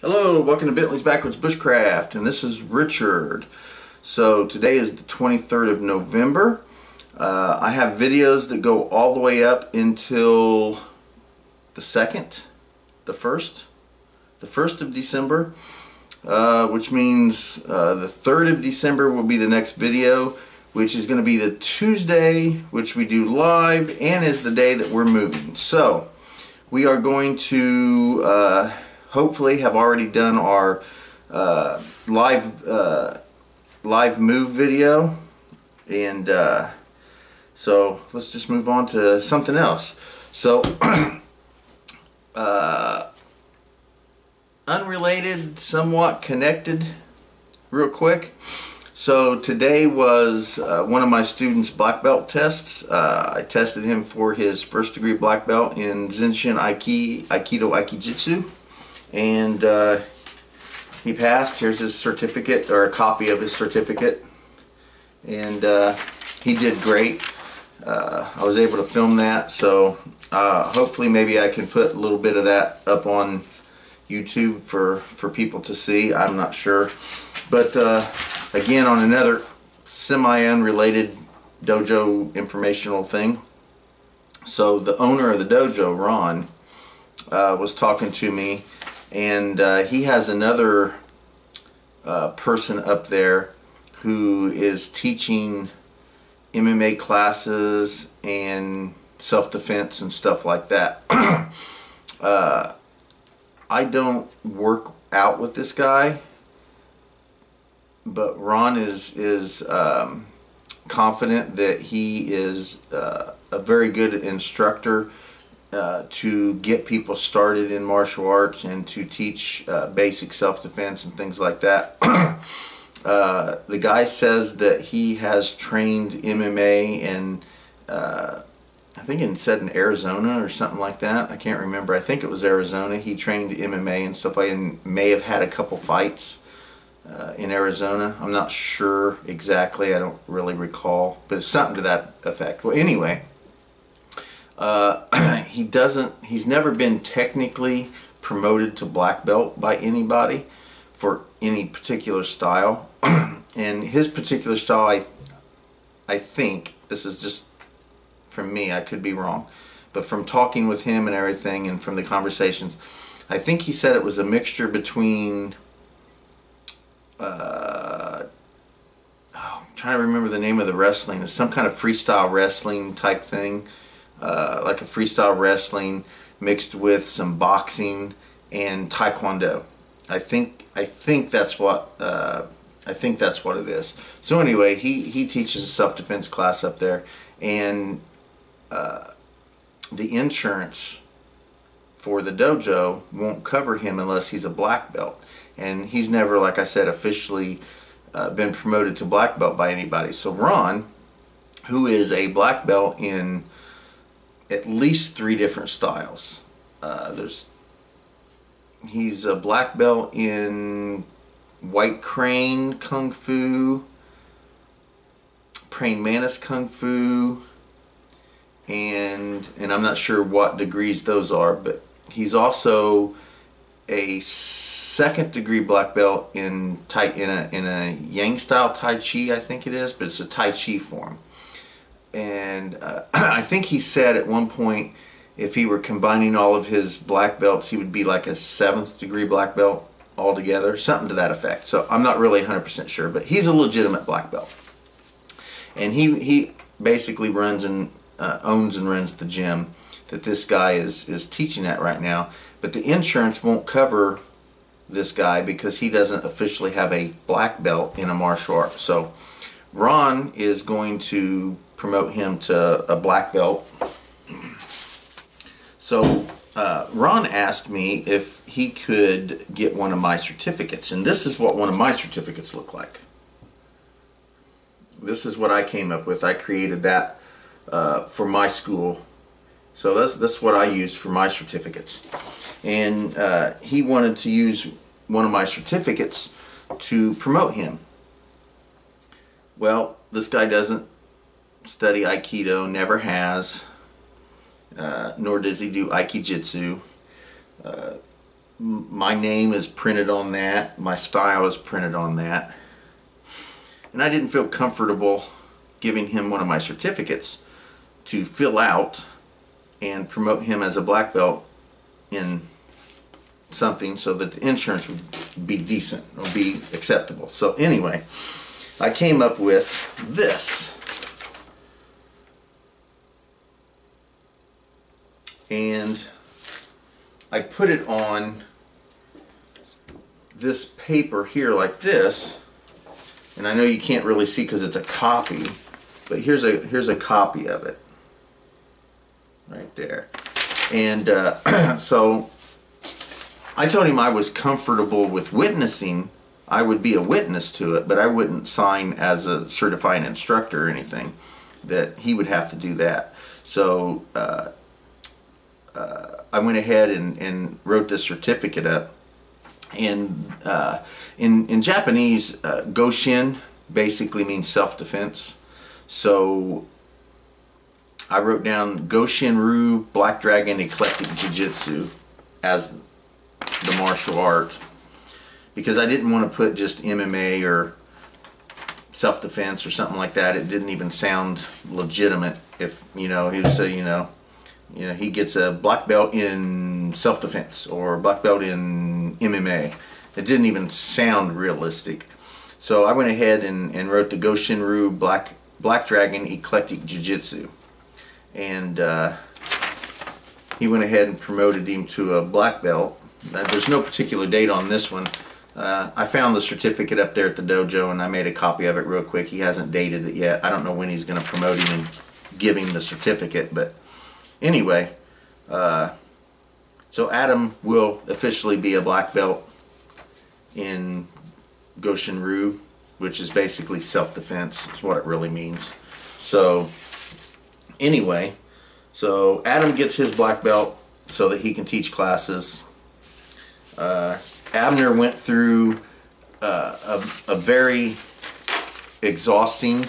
Hello, welcome to Bentley's Backwards Bushcraft, and this is Richard. So today is the 23rd of November. I have videos that go all the way up until the 2nd, the 1st of December, which means the 3rd of December will be the next video, which is going to be the Tuesday, which we do live, and is the day that we're moving. So we are going to hopefully have already done our live move video, and so let's just move on to something else. So unrelated, somewhat connected, real quick. So today was one of my students' black belt tests. I tested him for his first degree black belt in Zenshin Aikido Aikijitsu, and he passed. Here's his certificate, or a copy of his certificate, and he did great. I was able to film that, so hopefully maybe I can put a little bit of that up on YouTube for people to see. I'm not sure, but again, on another semi-unrelated dojo informational thing. So the owner of the dojo, Ron, was talking to me, and he has another person up there who is teaching MMA classes and self-defense and stuff like that. I don't work out with this guy, but Ron is confident that he is a very good instructor to get people started in martial arts and to teach basic self-defense and things like that. The guy says that he has trained MMA and I think it said in Arizona or something like that. I can't remember. I think it was Arizona. He trained MMA and stuff like that, and may have had a couple fights in Arizona. I'm not sure exactly. I don't really recall, but it's something to that effect. Well, anyway, he's never been technically promoted to black belt by anybody for any particular style. And his particular style, I think, this is just from me, I could be wrong, but from talking with him and everything and from the conversations, I think he said it was a mixture between I'm trying to remember the name of the wrestling. It's some kind of freestyle wrestling type thing, like a freestyle wrestling mixed with some boxing and taekwondo. I think that's what it is. So anyway, he teaches a self-defense class up there, and the insurance for the dojo won't cover him unless he's a black belt, and he's never, like I said, officially been promoted to black belt by anybody. So Ron, who is a black belt in at least 3 different styles, he's a black belt in White Crane Kung Fu, Praying Mantis Kung Fu, and I'm not sure what degrees those are, but he's also a 2nd degree black belt in a Yang style Tai Chi, I think it is, but it's a Tai Chi form. And I think he said at one point, if he were combining all of his black belts, he would be like a 7th degree black belt altogether, something to that effect. So I'm not really 100% sure, but he's a legitimate black belt, and he basically runs and owns and runs the gym that this guy is teaching at right now. But the insurance won't cover this guy because he doesn't officially have a black belt in a martial art. So Ron is going to promote him to a black belt. So Ron asked me if he could get one of my certificates, and this is what one of my certificates look like. This is what I came up with. I created that for my school, so that's what I use for my certificates. And he wanted to use one of my certificates to promote him. Well, this guy doesn't study Aikido, never has, nor does he do Aikijitsu. my name is printed on that, my style is printed on that, and I didn't feel comfortable giving him one of my certificates to fill out and promote him as a black belt in something so that the insurance would be decent or be acceptable. So anyway, I came up with this. And I put it on this paper here like this, and I know you can't really see because it's a copy, but here's a copy of it right there. And so I told him I was comfortable with witnessing. I would be a witness to it, but I wouldn't sign as a certifying instructor or anything, that he would have to do that. So I went ahead and wrote this certificate up. And in Japanese, Goshin basically means self-defense. So I wrote down Goshin-Ryu Black Dragon Eclectic Jiu-Jitsu as the martial art, because I didn't want to put just MMA or self-defense or something like that. It didn't even sound legitimate. If, you know, he would say, you know, he gets a black belt in self-defense or black belt in MMA. It didn't even sound realistic. So I went ahead and wrote the Goshin-Ryu Black Dragon Eclectic Jiu-Jitsu. And he went ahead and promoted him to a black belt. There's no particular date on this one. I found the certificate up there at the dojo, and I made a copy of it real quick. He hasn't dated it yet. I don't know when he's going to promote him and give him the certificate, but anyway, so Adam will officially be a black belt in Goshin-Ryu, which is basically self-defense. Is what it really means. So anyway, so Adam gets his black belt so that he can teach classes. Abner went through a very exhausting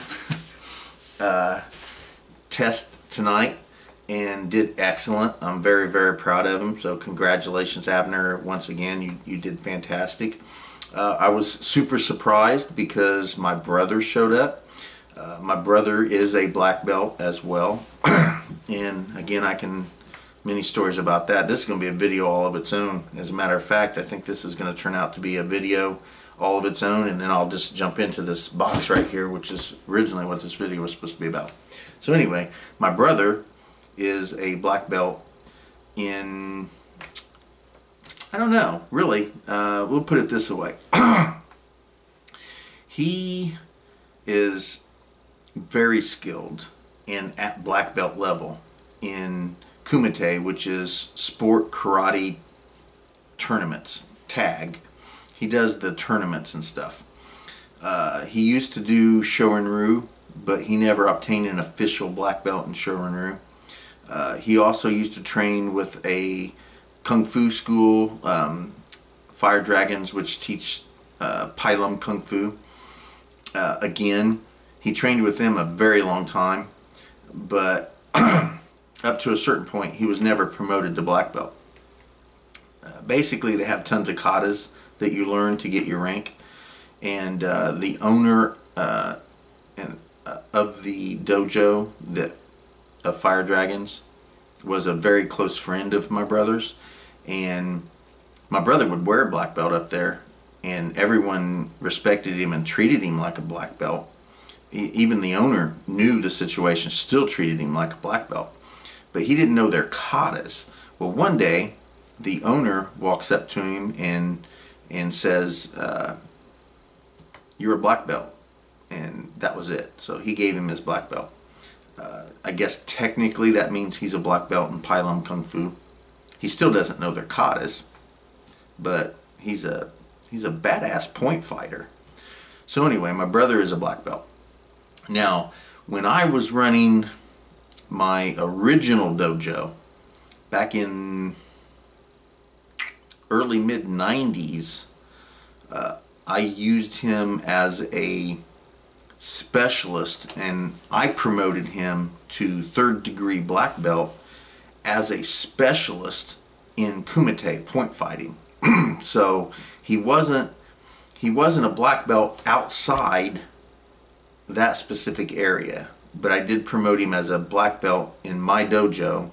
test tonight and did excellent. I'm very, very proud of him. So congratulations, Abner. Once again, you did fantastic. I was super surprised because my brother showed up. My brother is a black belt as well. And again, I can many stories about that. This is going to be a video all of its own. As a matter of fact, I think this is going to turn out to be a video all of its own, and then I'll just jump into this box right here, which is originally what this video was supposed to be about. So anyway, my brother is a black belt in, I don't know, really, we'll put it this way. He is very skilled and at black belt level in Kumite, which is sport karate tournaments, tag. He does the tournaments and stuff. He used to do Shorin-Ryu, but he never obtained an official black belt in Shorin-Ryu. He also used to train with a Kung Fu school, Fire Dragons, which teach Pai Lum Kung Fu. Again, he trained with them a very long time, but up to a certain point, he was never promoted to black belt. Basically, they have tons of katas that you learn to get your rank, and the owner of the dojo of Fire Dragons was a very close friend of my brother's, and my brother would wear a black belt up there, and everyone respected him and treated him like a black belt. Even the owner knew the situation, still treated him like a black belt. But he didn't know their katas. Well, one day, the owner walks up to him and says, "You're a black belt." And that was it. So he gave him his black belt. I guess technically that means he's a black belt in Pai Lum Kung Fu. He still doesn't know their katas, but he's a badass point fighter. So anyway, my brother is a black belt. Now, when I was running my original dojo back in early mid-90s, I used him as a specialist, and I promoted him to third degree black belt as a specialist in Kumite point fighting. So he wasn't a black belt outside that specific area, but I did promote him as a black belt in my dojo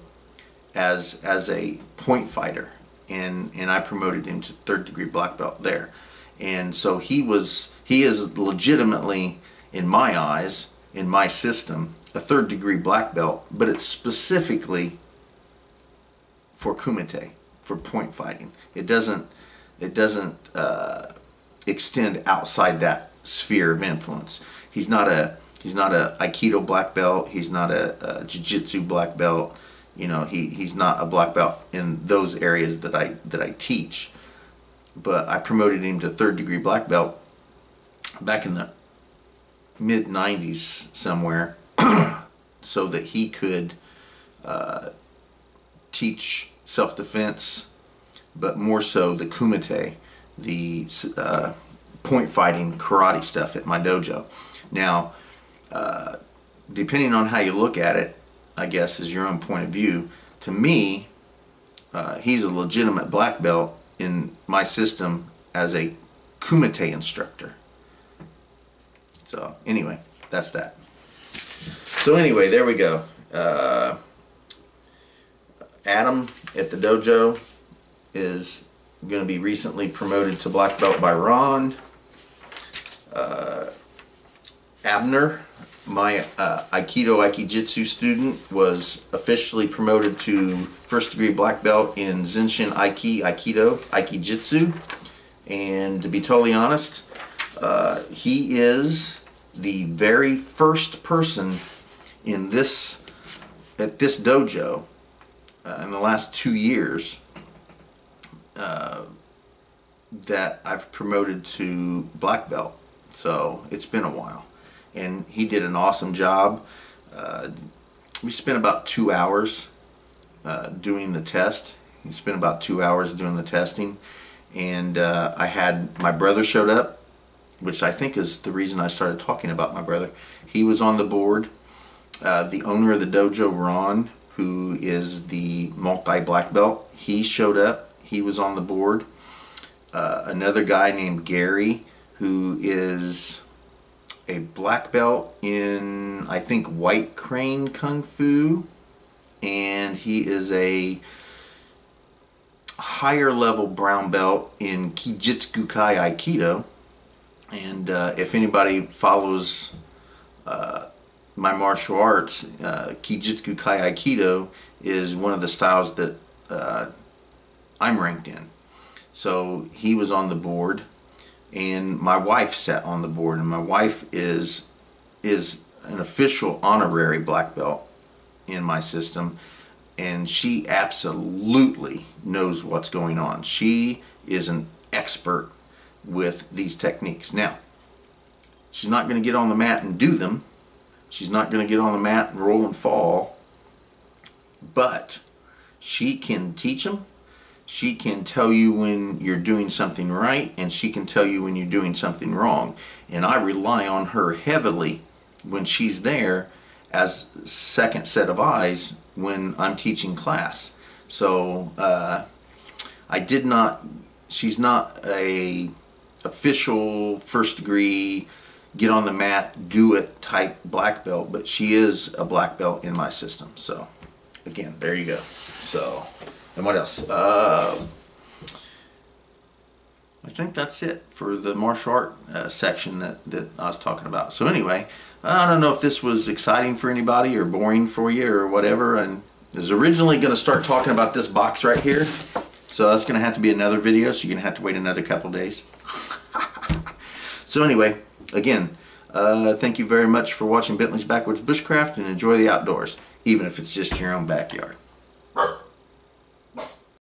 as a point fighter, and I promoted him to 3rd degree black belt there. And so he is legitimately, in my eyes, in my system, a 3rd degree black belt, but it's specifically for kumite, for point fighting. It doesn't extend outside that sphere of influence. He's not a Aikido black belt. He's not a Jiu-Jitsu black belt. You know, he's not a black belt in those areas that I teach. But I promoted him to 3rd degree black belt back in the mid 90s somewhere, so that he could teach self-defense, but more so the kumite, the point fighting karate stuff at my dojo. Now, depending on how you look at it, I guess is your own point of view. To me, he's a legitimate black belt in my system as a kumite instructor. So anyway, that's that. So anyway, there we go. Adam at the dojo is going to be recently promoted to black belt by Ron. Abner, my Aikido Aikijitsu student, was officially promoted to 1st degree black belt in Zenshin Aikido Aikijitsu. And to be totally honest, he is the very first person at this dojo in the last 2 years that I've promoted to black belt. So it's been a while, and he did an awesome job. We spent about 2 hours doing the test. He spent about 2 hours doing the testing, and I had my brother showed up, which I think is the reason I started talking about my brother. He was on the board. The owner of the dojo, Ron, who is the multi-black belt, he showed up. He was on the board. Another guy named Gary, who is a black belt in, I think, White Crane Kung Fu, and he is a higher level brown belt in Kijitsu-Kai Aikido. And if anybody follows my martial arts, Kijitsu-Kai Aikido is one of the styles that I'm ranked in. So he was on the board, and my wife sat on the board, and my wife is an official honorary black belt in my system, and she absolutely knows what's going on. She is an expert with these techniques. Now, she's not going to get on the mat and do them. She's not going to get on the mat and roll and fall, but she can teach them. She can tell you when you're doing something right, and she can tell you when you're doing something wrong. And I rely on her heavily when she's there as second set of eyes when I'm teaching class. So she's not a official 1st degree, get on the mat, do it type black belt, but she is a black belt in my system. So again, there you go. So, and what else? I think that's it for the martial art section that I was talking about. So anyway, I don't know if this was exciting for anybody or boring for you or whatever. And I was originally going to start talking about this box right here. So that's going to have to be another video, so you're going to have to wait another couple days. So anyway, again, thank you very much for watching Bentley's Backwoods Bushcraft, and enjoy the outdoors, even if it's just your own backyard.